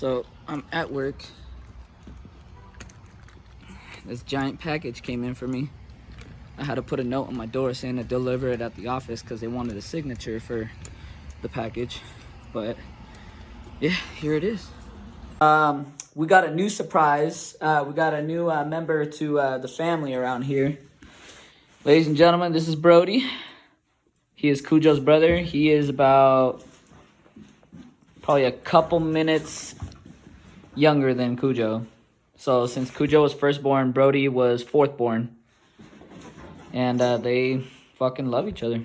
So I'm at work. This giant package came in for me. I had to put a note on my door saying to deliver it at the office because they wanted a signature for the package. But yeah, here it is. We got a new surprise. We got a new member to the family around here. Ladies and gentlemen, this is Brody. He is Cujo's brother. He is about probably a couple minutes younger than Cujo. So since Cujo was first born, Brody was fourth born. And they fucking love each other.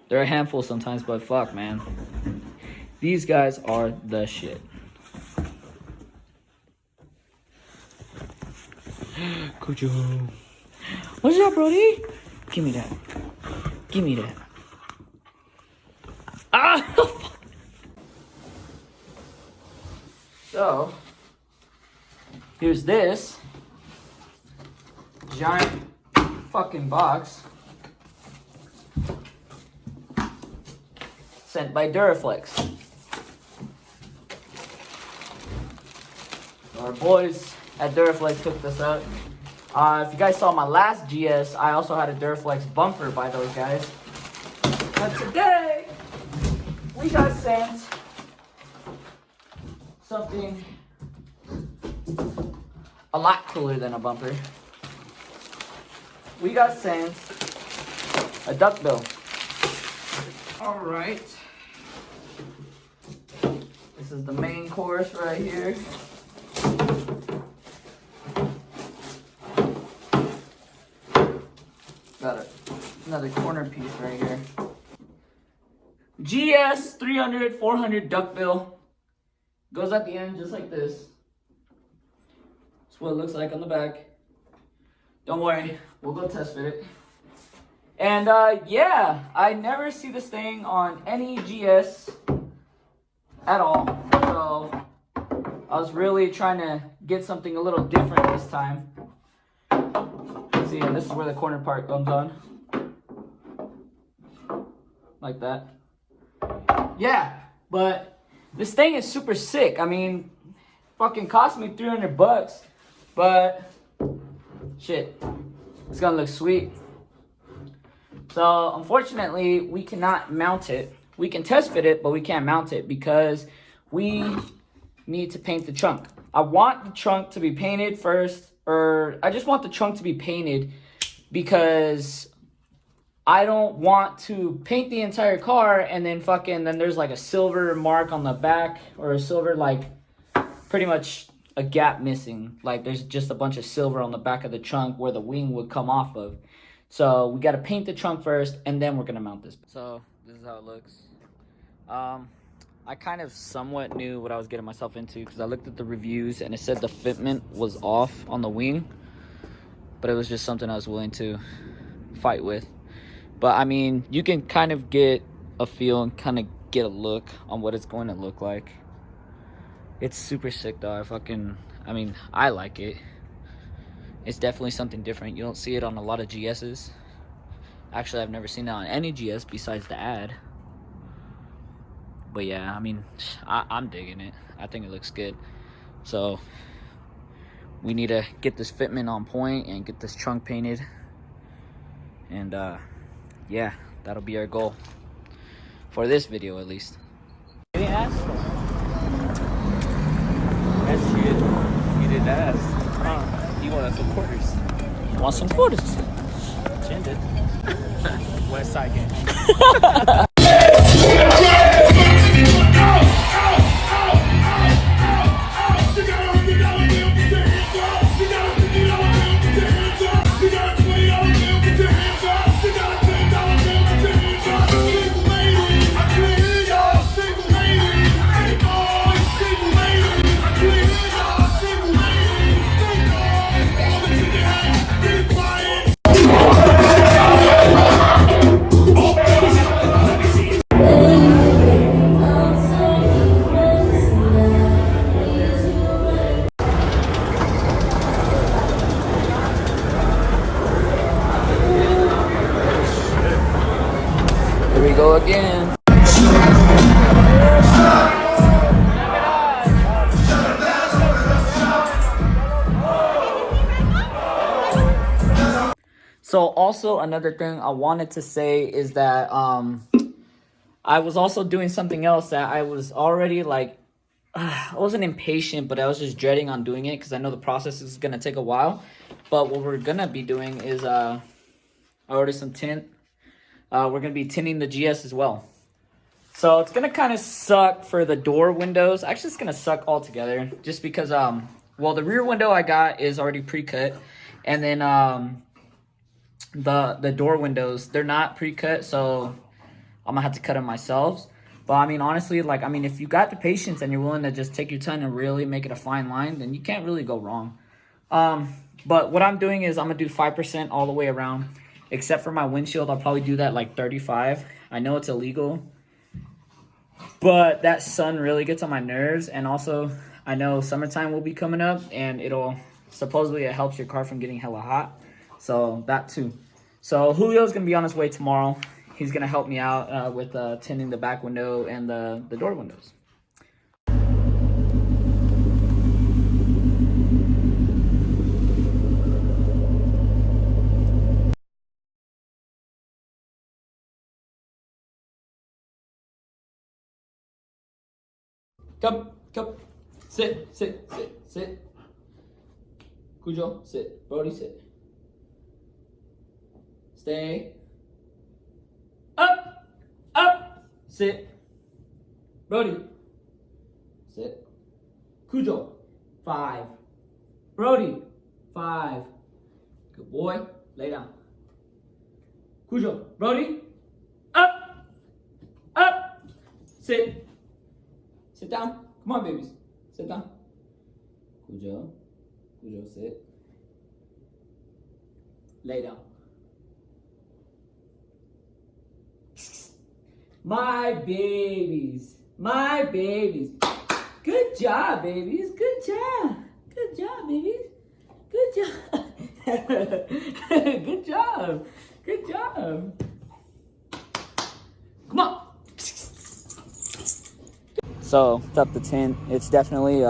They're a handful sometimes, but fuck, man. These guys are the shit. Cujo. What's up, Brody? Give me that. Give me that. Ah! So, here's this giant fucking box sent by Duraflex. Our boys at Duraflex took this up. If you guys saw my last GS, I also had a Duraflex bumper by those guys. But today, we got sent something a lot cooler than a bumper. We got sent a duckbill. All right. This is the main course right here. Got another corner piece right here. GS 300, 400 duckbill. Goes at the end just like this. That's what it looks like on the back. Don't worry, we'll go test fit it. And yeah, I never see this thing on any GS at all. So I was really trying to get something a little different this time. See, and this is where the corner part comes on. Like that. Yeah, but this thing is super sick. I mean, fucking cost me 300 bucks. But shit, it's gonna look sweet. So unfortunately, we cannot mount it. We can test fit it, but we can't mount it because we need to paint the trunk. I want the trunk to be painted first, or I just want the trunk to be painted because I don't want to paint the entire car and then then there's like a silver mark on the back or a silver, like pretty much a gap missing. Like there's just a bunch of silver on the back of the trunk where the wing would come off of. So we got to paint the trunk first and then we're going to mount this. So this is how it looks. I kind of somewhat knew what I was getting myself into because I looked at the reviews and it said the fitment was off on the wing. But it was just something I was willing to fight with. But I mean, you can kind of get a feel and kind of get a look on what it's going to look like. It's super sick though. I mean, I like it. It's definitely something different. You don't see it on a lot of GS's. Actually, I've never seen it on any GS besides the ad. But yeah, I mean, I'm digging it. I think it looks good. So we need to get this fitment on point and get this trunk painted. And yeah, that'll be our goal. For this video, at least. You didn't ask? That's shit. You didn't ask. You wanted some quarters. You want some quarters? Chin did. West side game. So also another thing I wanted to say is that I was also doing something else that I was already like, I wasn't impatient, but I was just dreading on doing it because I know the process is going to take a while. But what we're going to be doing is I ordered some tint. We're going to be tinting the GS as well. So it's going to kind of suck for the door windows. Actually, it's going to suck altogether just because, well, the rear window I got is already pre-cut. And then the door windows, they're not pre-cut, so I'm going to have to cut them myself. But, I mean, honestly, like, I mean, if you got the patience and you're willing to just take your time and really make it a fine line, then you can't really go wrong. But what I'm doing is I'm going to do 5% all the way around. Except for my windshield, I'll probably do that like 35. I know it's illegal, but that sun really gets on my nerves. And also, I know summertime will be coming up, and supposedly it helps your car from getting hella hot. So, that too. So, Julio's going to be on his way tomorrow. He's going to help me out with tinting the back window and the door windows. Come. Sit. Cujo, sit. Brody, sit. Stay. Up. Sit. Brody, sit. Cujo, 5. Brody, 5. Good boy. Lay down. Cujo, Brody, up. Sit. Sit down. Come on, babies. Sit down. Cujo, sit. Lay down. My babies. Good job, babies. Good job, babies. Good job. Good job. Come on. So, it's up the tint. It's definitely,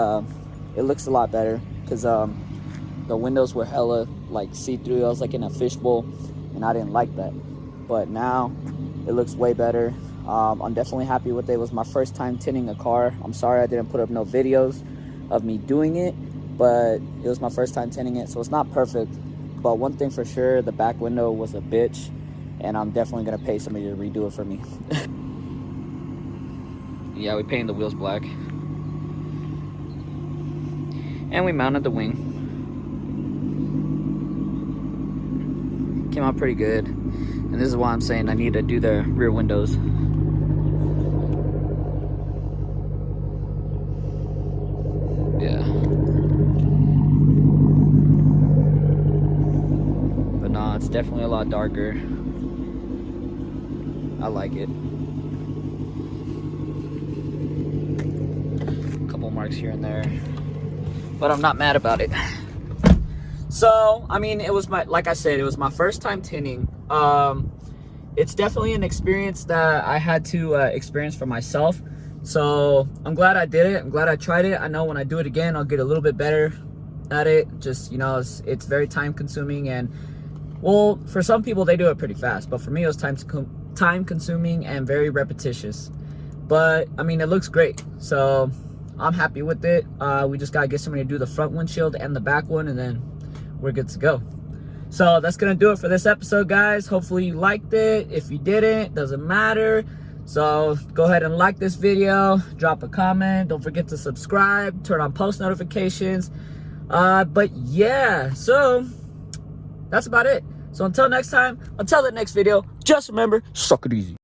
it looks a lot better because the windows were hella like see-through. I was like in a fishbowl, and I didn't like that. But now it looks way better. I'm definitely happy with it. It was my first time tinting a car. I'm sorry I didn't put up no videos of me doing it, but it was my first time tinting it, so it's not perfect. But one thing for sure, the back window was a bitch, and I'm definitely gonna pay somebody to redo it for me. Yeah, we painted the wheels black. And we mounted the wing. Came out pretty good. And this is why I'm saying I need to do the rear windows. Yeah. But nah, it's definitely a lot darker. I like it. Couple marks here and there. But I'm not mad about it. So, I mean, it was like I said, it was my first time tinting. It's definitely an experience that I had to experience for myself. So I'm glad I did it. I'm glad I tried it. I know when I do it again, I'll get a little bit better at it. Just, you know, it's very time consuming, and well, for some people they do it pretty fast, but for me it was time consuming and very repetitious. But I mean, it looks great, so I'm happy with it. We just gotta get somebody to do the front windshield and the back one, and then we're good to go. So that's gonna do it for this episode, guys. Hopefully you liked it. If you didn't, doesn't matter. So go ahead and like this video, drop a comment, don't forget to subscribe, turn on post notifications. But yeah, so that's about it. So until next time, until the next video, just remember, suck it easy.